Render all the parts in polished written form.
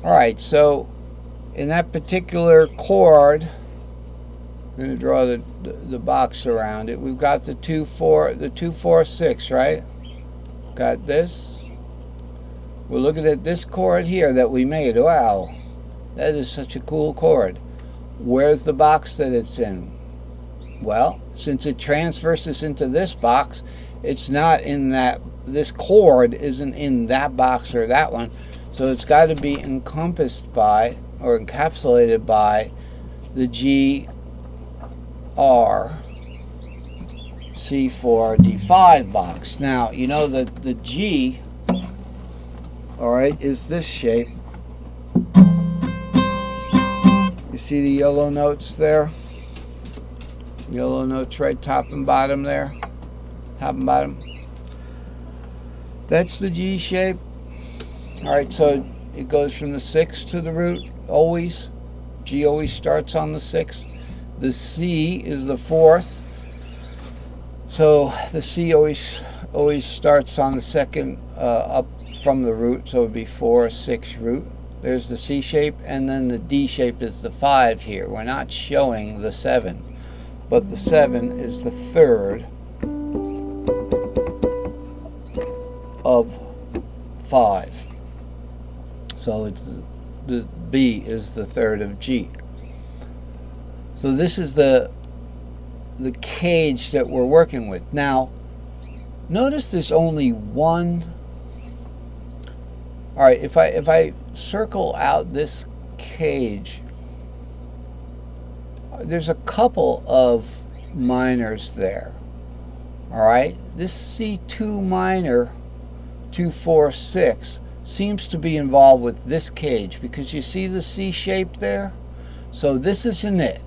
Alright, so in that particular chord, I'm going to draw the box around it. We've got the 2-4-6, right? Got this. We're looking at this chord here that we made. Wow, that is such a cool chord. Where's the box that it's in? Well, since it transverses into this box, it's not in that, this chord isn't in that box or that one. So it's got to be encompassed by, or encapsulated by, the G, R, C4, D5 box. Now, you know that the G, alright, is this shape. You see the yellow notes there? Yellow notes right top and bottom there. Top and bottom. That's the G shape. Alright, so it goes from the 6th to the root, always. G always starts on the 6th. The C is the 4th. So the C always starts on the 2nd up from the root, so it would be 4-6 root. There's the C shape, and then the D shape is the 5 here. We're not showing the 7, but the 7 is the 3rd of 5. So it's the B is the 3rd of G. So this is the cage that we're working with. Now, notice there's only one. All right, if I circle out this cage, there's a couple of minors there. All right, this C2 minor 2-4-6 seems to be involved with this cage, because you see the C shape there. So this isn't it.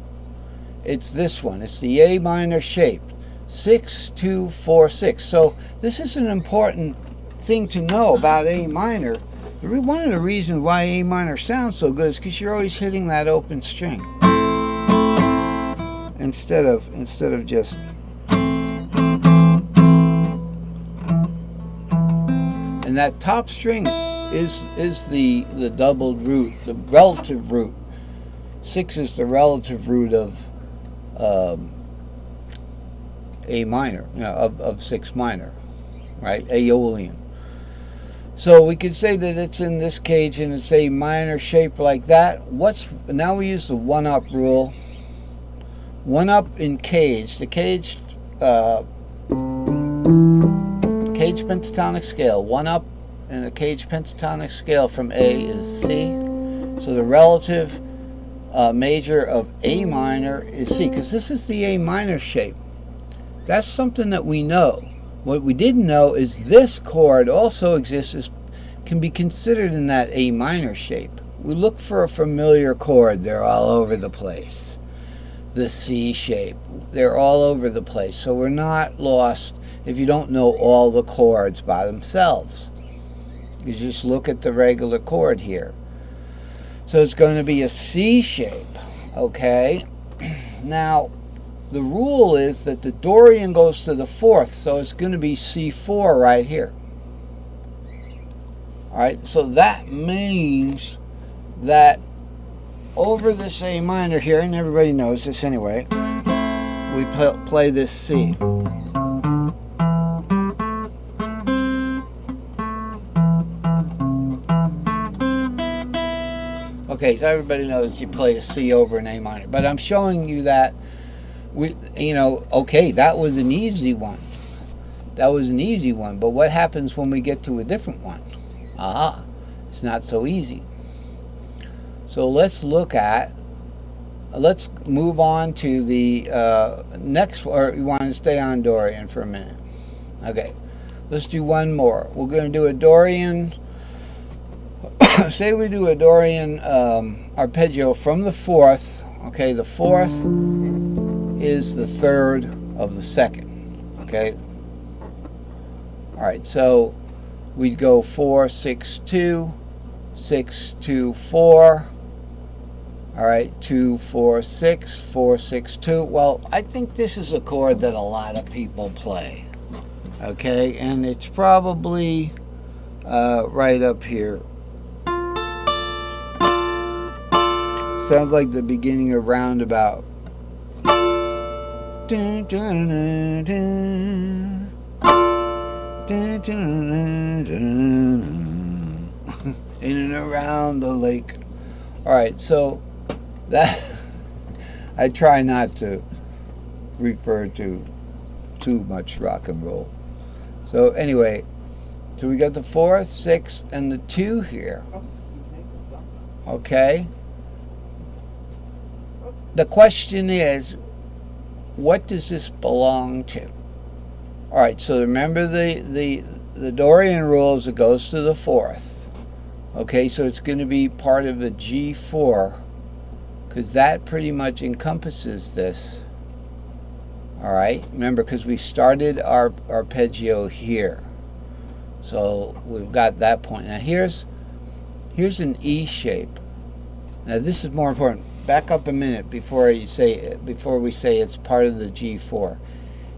It's this one. It's the A minor shape, 6-2-4-6. So this is an important thing to know about A minor. One of the reasons why A minor sounds so good is because you're always hitting that open string instead of just. And that top string is the doubled root, the relative root. 6 is the relative root of A minor, you know, of 6 minor, right? Aeolian. So we could say that it's in this cage and it's A minor shape like that. Now we use the 1-up rule. 1-up in cage. The cage pentatonic scale. 1-up in a cage pentatonic scale from A is C. So the relative major of A minor is C, because this is the A minor shape. That's something that we know. What we didn't know is this chord also exists, can be considered in that A minor shape. We look for a familiar chord. They're all over the place. The C shape. They're all over the place. So we're not lost if you don't know all the chords by themselves. You just look at the regular chord here. So it's going to be a C shape, okay? Now, the rule is that the Dorian goes to the 4th, so it's going to be C4 right here. All right, so that means that over this A minor here, and everybody knows this anyway, we play this C. Okay, so everybody knows you play a C over an A minor, but I'm showing you that okay, that was an easy one. That was an easy one, but what happens when we get to a different one? Aha, it's not so easy. So let's move on to the next, or you want to stay on Dorian for a minute? Okay, let's do one more. We're going to do a Dorian. Say we do a Dorian arpeggio from the 4th. Okay, the 4th is the 3rd of the 2nd. Okay. All right, so we'd go 4-6-2, 6-2-4. All right, 2-4-6, 4-6-2. Well, I think this is a chord that a lot of people play. Okay, and it's probably right up here. Sounds like the beginning of Roundabout. In and around the lake. Alright, so that I try not to refer to too much rock and roll. So anyway, so we got the 4th, 6th, and the 2 here. Okay? The question is, what does this belong to? Alright, so remember the Dorian rules, it goes to the 4th. Okay, so it's going to be part of a G4, because that pretty much encompasses this. Alright, remember, because we started our arpeggio here. So we've got that point. Now here's an E shape. Now this is more important. Back up a minute before we say it's part of the G4.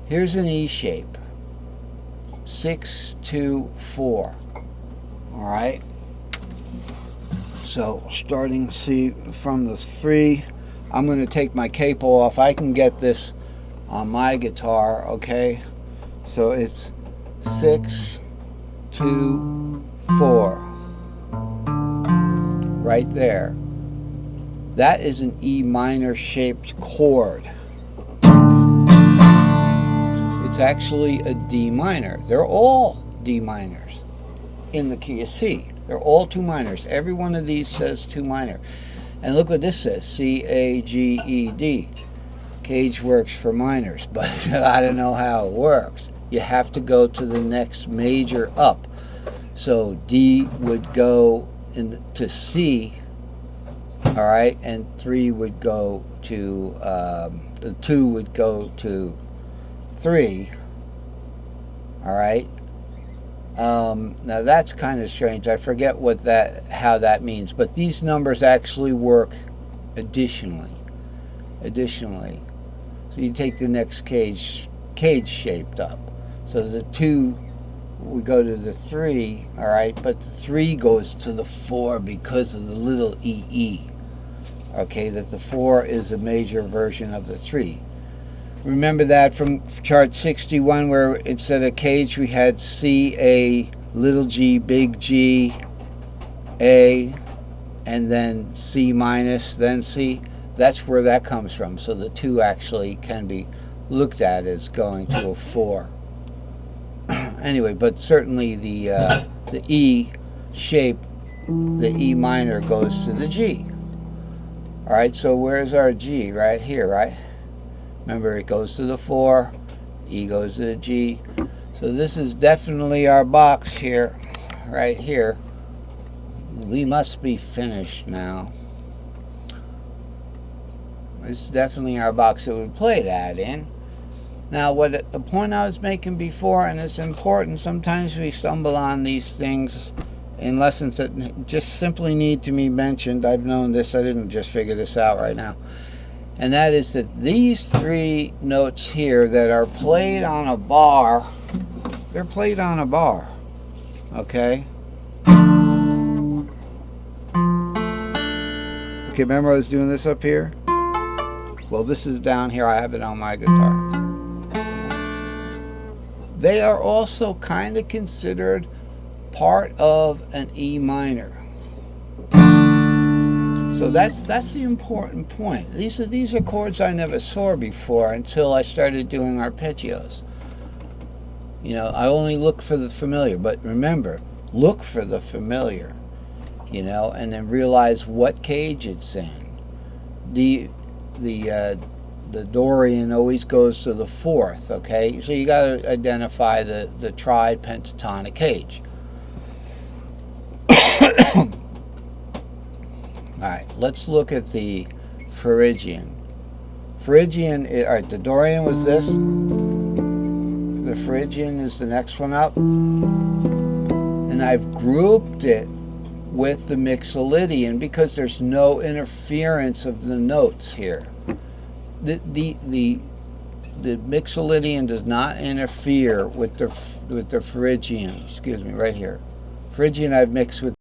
Here's an E shape. 6, 2, 4. Alright. So starting C from the 3, I'm going to take my capo off. I can get this on my guitar, okay? So it's 6, 2, 4. Right there. That is an E minor shaped chord. It's actually a D minor. They're all D minors in the key of C. They're all 2 minors. Every one of these says 2 minor. And look what this says, C, A, G, E, D. Cage works for minors, but I don't know how it works. You have to go to the next major up. So D would go to C, all right, and 3 would go to, 2 would go to 3, all right. Now that's kind of strange. I forget how that means, but these numbers actually work additionally. So you take the next cage shaped up. So the 2 we go to the 3, all right, but the 3 goes to the 4 because of the little EE. Okay, that the 4 is a major version of the 3. Remember that from chart 61 where instead of cage we had C, A, little g, big G, A, and then C minus, then C. That's where that comes from. So the 2 actually can be looked at as going to a 4. Anyway, but certainly the E shape, the E minor goes to the G. Alright, so where's our G? Right here, right? Remember, it goes to the 4, E goes to the G. So this is definitely our box here, right here. We must be finished now. It's definitely our box that we play that in. Now, the point I was making before, and it's important, sometimes we stumble on these things in lessons that just simply need to be mentioned. I've known this, I didn't just figure this out right now. And that is that these 3 notes here that are played on a bar, they're played on a bar, okay? Okay, remember I was doing this up here? Well, this is down here, I have it on my guitar. They are also kind of considered part of an E minor. So that's the important point. These are chords I never saw before until I started doing arpeggios. You know, I only look for the familiar, but remember, look for the familiar, you know, and then realize what cage it's in. The Dorian always goes to the 4th, okay? So you got to identify the tri-pentatonic cage. Alright, let's look at the Phrygian. Alright, the Dorian was this. The Phrygian is the next one up. And I've grouped it with the Mixolydian because there's no interference of the notes here. The Mixolydian does not interfere with the Phrygian. Excuse me, right here. Phrygian I've mixed with